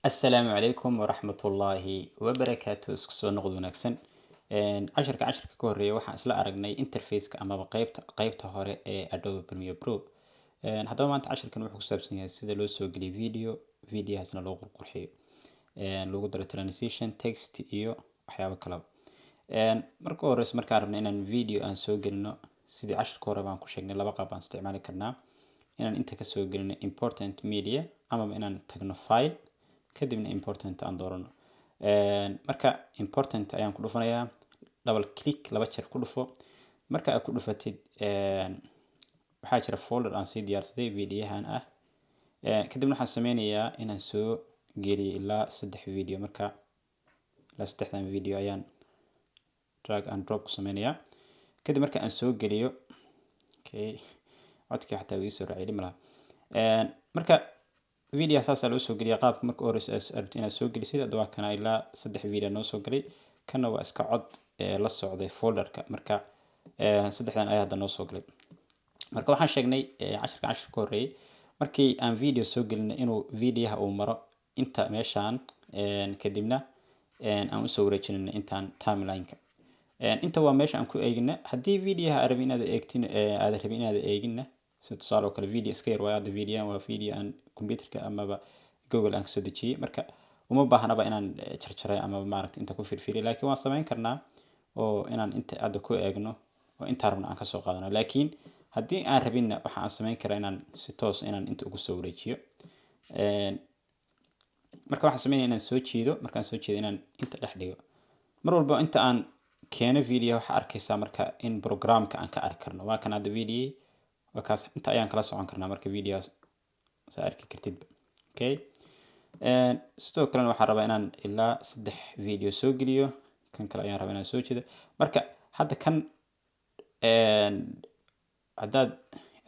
السلام عليكم ورحمة الله وبركاته اسكسو نقد وناكسن عشرك كوري waxaan isla aragnay interface-ka ama qaybta hore ee Adobe Premiere Pro hadaba maanta casharkan wuxuu ku saabsan yahay sida loo soo geliyo videohaasna loo qurxiyo lagu daro transition text iyo waxyaabo kale marka hore markaan rabno inaan video aan soo gelino sidii casharka hore baan ku sheegnay laba qaab aan isticmaali karnaa inaan inta ka soo gelino important media ama inaan tagno file kadibna important aan doorano marka important ayaan ku dhufanayaa double click laba jeer ku dhufo marka aad ku dhufatid waxaa jira folder aan sii diyaarsaday videohan ah kadibna waxaan sameynayaa inaan soo geliyo ilaa 3 video marka ilaa 3 video ayaan drag and drop ku sameynayaa kadib marka aan soo geliyo okay codkii xataa wii soo raacay malaha marka video saas loo soo geliya qaabka marka hore inaad soo gelisid hadda waa kana ilaa 3 video noo soo galay kana waa iska cod la socday folderka marka saddexdan ayaa hadda noo soo galay marka waxaan sheegnay casharka horeeyay markii aan video soo gelinay inuu videoha uu maro inta meeshaan kadibna aan u soo wareejinay intaan timeline-ka inta waa meesha aan ku eegina haddii videoha aad rabin inaad eegina si tusaale oo kale video iska yar waa video waa video aan computerka ama Google aan soo dejiyay marka uma baahnaba inaan jarjaray ama maaragtay inta ku firfiriyo laakiin waan sameyn karnaa oo inaan inta aad ku eegno oo inta rabna aan ka soo qaadano laakiin haddii aan rabinna waxa aan sameyn karaa inaan si toos inaan inta ugu soo wareejiyo marka waxaan sameeyaa inaan soo jiido markaan soo jiido inaan inta dhex dhigo mar walba inta aan keeno video waxa arkaysaa marka in programka aan ka arki karno waa kan hadda video wakaas inta ayaan kala socon karnaa marka videos sa arki kartid okay sidoo kale waxaan rabaa inaan ilaa 3 video soo geliyo kan kale ayaan rabaa inaan soo jeedo marka hadda kan haddaad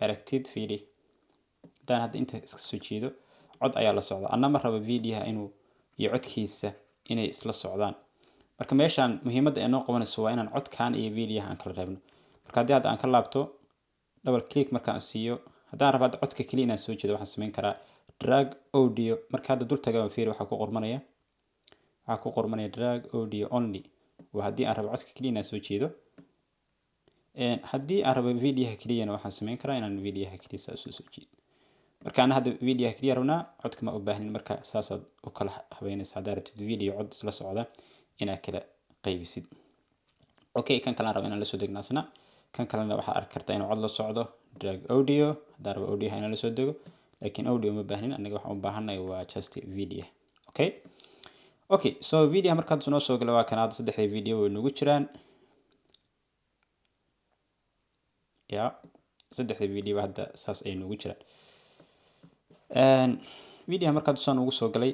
aragtid fiiri hadaan hadda inta iska soo jeedo cod ayaa la socda anna ma rabo videoha inuu iyo codkiisa inay isla socdaan marka meeshaan muhiimadda ay noo qabanayso waa inaan codkaan iyo videoha aan kala reebno marka haddii hadda aan ka laabto double click markaan siiyo haddaan rabo codka kaliya inaan soo jeedo waxaan sameyn karaa drag audio marka hadda dul tagaa fiiri waxaa ku qormanaya drag audio only waa haddii aan rabo codka kaliya inaan soo jeedo haddii aan rabo videoha kaliyana waxaan sameyn karaa inaan videoha kaliya soo jeedo marka ana hadda videoha kaliya rabnaa codka ma u baahnin marka saasaad u kala habeynaysaa haddaad rabtid video cod isla socda inaad kala qaybisid okay kan kale aan rabo inaan la soo degno asna kan kalena waxaa arki kartaa inuu cod la socdo drag audio haddaan rabo audio inaan la soo dego laakiin audio ma baahnin aniga waxaan u baahanahay waa just video okay so video markaad noo soo galo waa kan hadda 3 video way nagu jiraan ya 3 video hadda saas ay nagu jiraan video markaad ugu soo galay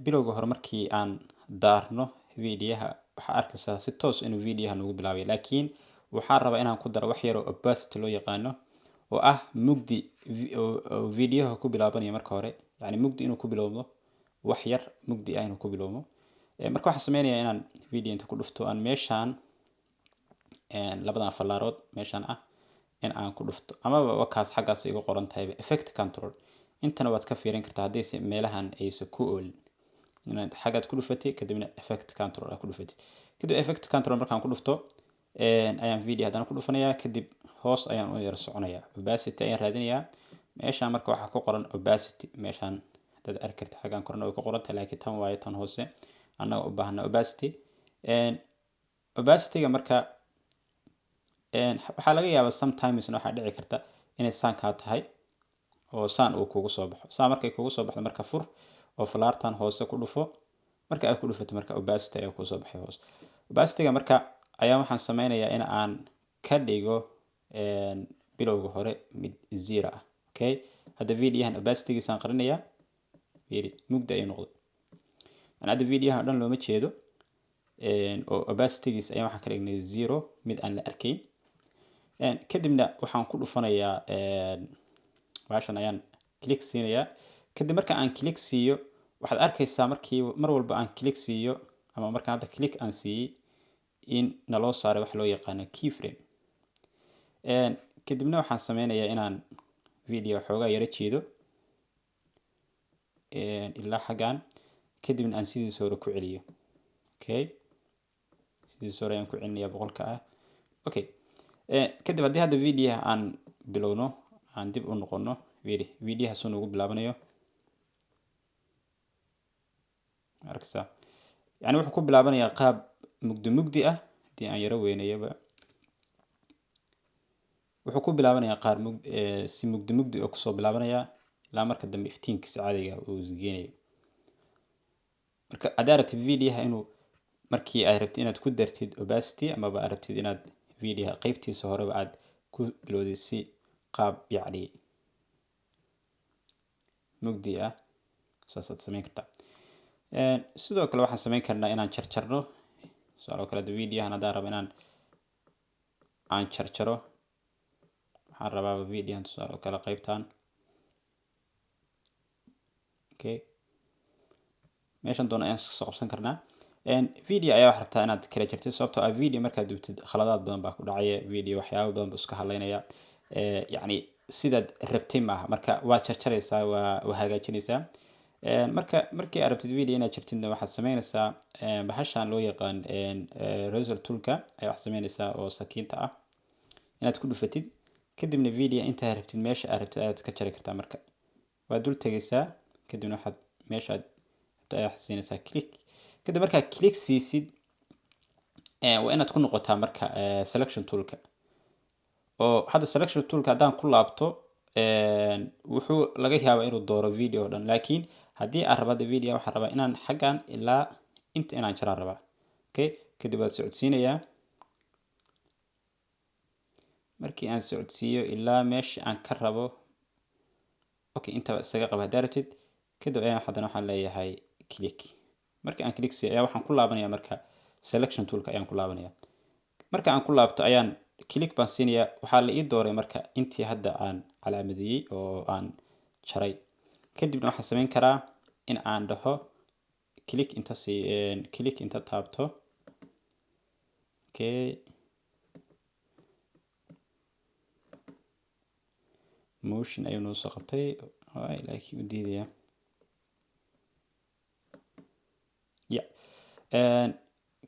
bilowga hore markii aan daarno videoha waxa arkaysaa si toos inuu videoha nagu bilaabay laakiin waxaan rabaa inaan ku daro wax yar oo opacity loo yaqaano oo ah mugdi videoha ku bilaabanaya marka hore yani mugdi inuu ku bilowdo wax yar mugdi ah inuu ku bilowdo marka waxaan sameynayaa inaan video inta ku dhufto aan meeshaan labadan falaarood meeshaan ah in aan ku dhufto ama wakaas xaggaas igu qoran tahay effect control intana waad ka fiirin kartaa haddii meelahan aysan ku oolin inaad xaggaad ku dhufatay kadibna effect control aad ku dhufatay kadib effect control markaan ku dhufto ayaan video haddana ku dhufanayaa kadib hoos ayaan u yar soconayaa opacity ayaan raadinayaa meeshaan marka waxaa ku qoran opacity meeshaan dad arki karta xaggan korna way ku qoran tahay laakiin tan waaye tan hoose annaga u baahna opacity opacity-ga marka waxaa laga yaabaa sometimes waxaa dhici karta inay saan kaa tahay oo saan uu kugu soo baxo saan markay kugu soo baxdo marka fur oo falaartan hoose ku dhufo marka aad ku dhufato marka opacity ayaa ku soo baxay hoos opacity-ga marka ayaa waxaan sameynayaa in aan ka dhigo bilowga hore mid 0 ah okay hadda videohan opacity-giisaan qarinayaa fiiri mugdi ayuu noqday hadda videohan dhan looma jeedo oo opacity-giis ayaa waxaan ka dhignay 0 mid aan la arkayn kadibna waxaan ku dhufanayaa baashan ayaan click siinayaa kadib marka aan click siiyo waxaad arkaysaa markii mar walba aan click siiyo ama marka hadda click aan siiyay in naloo saaray wax loo yaqaan keyframe kadibna waxaan sameynayaa inaan video xoogaa yara jeedo ilaa xagan kadibna aan sidiisa hore ku celiyo. Okay, sidiisa hore ayaan ku celinayaa boqolka ah. Okay, kadib haddii hadda video aan bilowno aan dib u noqono video soo nagu bilaabanayo arkaysaa yani wuxuu ku bilaabanayaa qaab mugdi ah. haddii aan yaro weynayaba wuxuu ku bilaabanayaa qaar si mugdi oo kusoo bilaabanaya ilaa marka dambe iftiinkiisa caadiga uu isgeenayo. marka haddaad rabtid videoha inuu markii aad rabtid inaad ku dartid opacity amaba aad rabtid inaad videoha qaybtiisa horeba aad ku bilowdid si qaab yacni mugdi ah saasaad samayn kartaa. sidoo kale waxaan samayn karnaa inaan jarjarno. sidoo kale videohan haddaan rabo inaan jarjaro waxaan rabaa videohan sidoo kale qaybtan. okay, meeshan doona ayaan soo qabsan karnaa. video ayaa wax rabtaa inaad kala jartid sababtoo ah video markaad dubtid khaladaad badan baa ku dhacaya. video waxyaabo badan buu iska halaynaya yacni sidaad rabtay maaha. marka waad jarjaraysaa waa hagaajinaysaa. markii aad rabtid video inaad jartidna waxaad samaynaysaa bahashan loo yaqaan razor toolka ayaa wax samaynaysaa oo sakiinta ah inaad ku dhufatid kadibna video inta rabtid meesha aad rabtid ayaad ka jari kartaa. marka waad dul tagaysaa kadibna waxaad meeshaad rabtid ayaad siinaysaa click. kadib markaa click siisid waa inaad ku noqotaa marka selection toolka. oo hadda selection toolka haddaan ku laabto wuxuu laga yaabaa inuu dooro video oo dhan. laakiin haddii aan rabo video waxaan rabaa inaan xaggan ilaa inta inaan jaraan rabaa. okay, kadib waad socodsiinayaa. markii aan socodsiiyo ilaa meesha aan ka rabo okay intaba isaga qaba haddaad rabtid kadib ayaan haddana waxaan leeyahay click. markii aan click siiyo ayaa waxaan ku laabanayaa marka selection toolka ayaan ku laabanayaa. marka aan ku laabto ayaan click baan siinayaa. waxaa la ii dooray marka intii hadda aan calaamadiyey oo aan jaray. kadibna waxaan samayn karaa in aan dhaho click inta taabto. okay, motion ayuu noo soo qabtay laakiin u diidaya.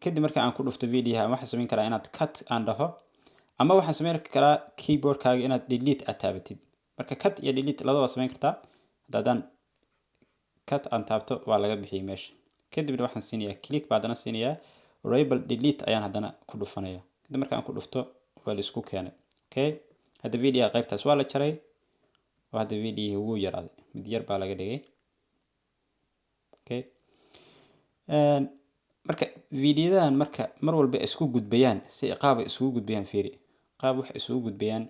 kadib marka aan ku dhufto videoha waxaan samayn karaa inaad cut aan dhaho ama waxaan samayn karaa keyboardkaaga inaad delete aad taabatid. marka cut iyo delete labadaba samayn kartaa. haddaan cut aan taabto waa laga bixiyay meesha. kadibna waxaan siinayaa click baa haddana siinayaa variable delete ayaan haddana ku dhufanaya. kadib marka aan ku dhufto waa la isku keenay. okay, hadda videoha qaybtaas waa la jaray oo hadda video wuu yaraaday mid yar baa laga dhigay. okay, marka videodan marka mar walba isku gudbayaan si qaab ay isugu gudbayaan fiiri qaab wax isugu gudbayaan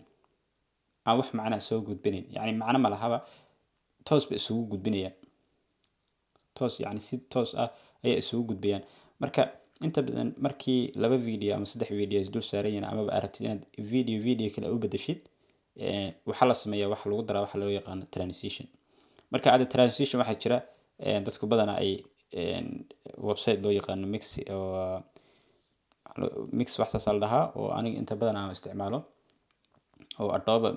aan wax macna soo gudbinayn yani macna ma lahaba toos ba isugu gudbinayaan toos yani si toos ah ay isugu gudbayaan. marka inta badan markii laba video ama saddex video is dul saaran yihiin ama aad rabtid inaad video kale u bedeshid waxa la sameeyaa waxa lagu daraa waxa loo yaqaan transition. marka aad transition waxa jira dadku badana ay website loo yaqaan mix wax soo dhahaa oo aniga inta badan aan isticmaalo oo Adobe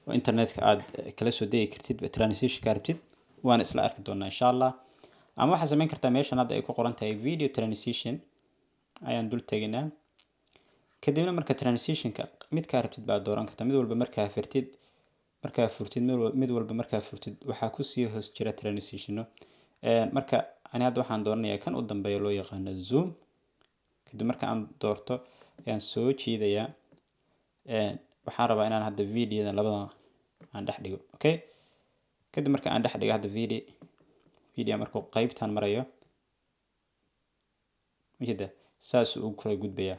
oo internetka aad kala soo degi kartid transition ka rabtid waan isla arki doonaa insha Allah. ama waxaad samayn kartaa meeshan hadda ay ku qoran tahay video transition ayaan dul taginaa. kadibna marka transitionka mid ka rabtid baad dooran kartaa mid walba markaa furtid mid walba markaa furtid waxaa ku sii hoos jira transitiono. marka ani hadda waxaan dooranayaa kan u dambeeyo loo yaqaan zoom. kadib marka aan doorto ayaan soo jiidayaa waxaan rabaa inaan hadda videoda labada aan dhex dhigo. okay, kadib marka aan dhex dhigo hadda video markuu qaybtan marayo wajida saas uu kala gudbayaa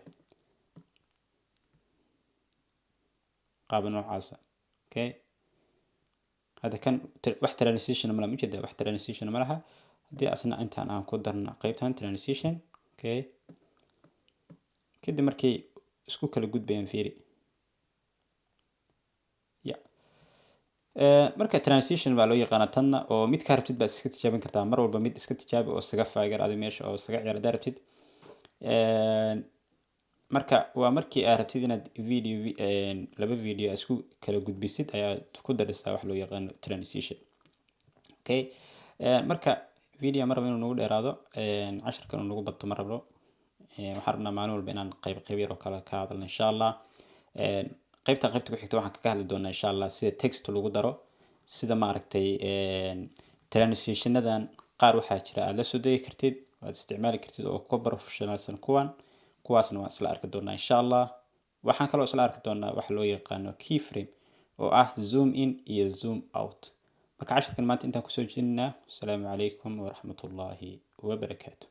qaab noocaas. okay, هذا كان wax transition ma laha mujeda wax transition ma laha hadii asna intaan aan ku darno qaybtan transition. okay, kadib markii isku kala gudbayaan fiiri marka transition baa loo yaqaan tan oo mid ka rabtid baad iska tijaabin kartaa mar walba mid iska tijaabi oo isaga faagar aad meesha oo isaga ciyaar darabtid. marka waa markii aad rabtid inaad laba video isku kala gudbisid ayaa ku daraysaa wax loo yaqaan transition. okay, marka video mar inuu nagu dheeraado casharkan inuu nagu bato mar rabo waxaan rabnaa maalin walba inaan qayb yar oo kale ka hadalno insha Allah qaybta ku xigta waxaan ka hadli doonaa insha Allah sida text lagu daro sida maaragtay transitionadan qaar waxaa jira aad la soo degi kartid waad isticmaali kartid oo ka professionalsan kuwaasna waan isla arki doonaa insha Allah waxaan kaloo isla arki doonaa wax loo yaqaano keyframe oo ah zoom in iyo zoom out marka casharkan maanta intaan kusoo jeedinaa. Assalaamu calaykum waraxmatullaahi wabarakaatuh.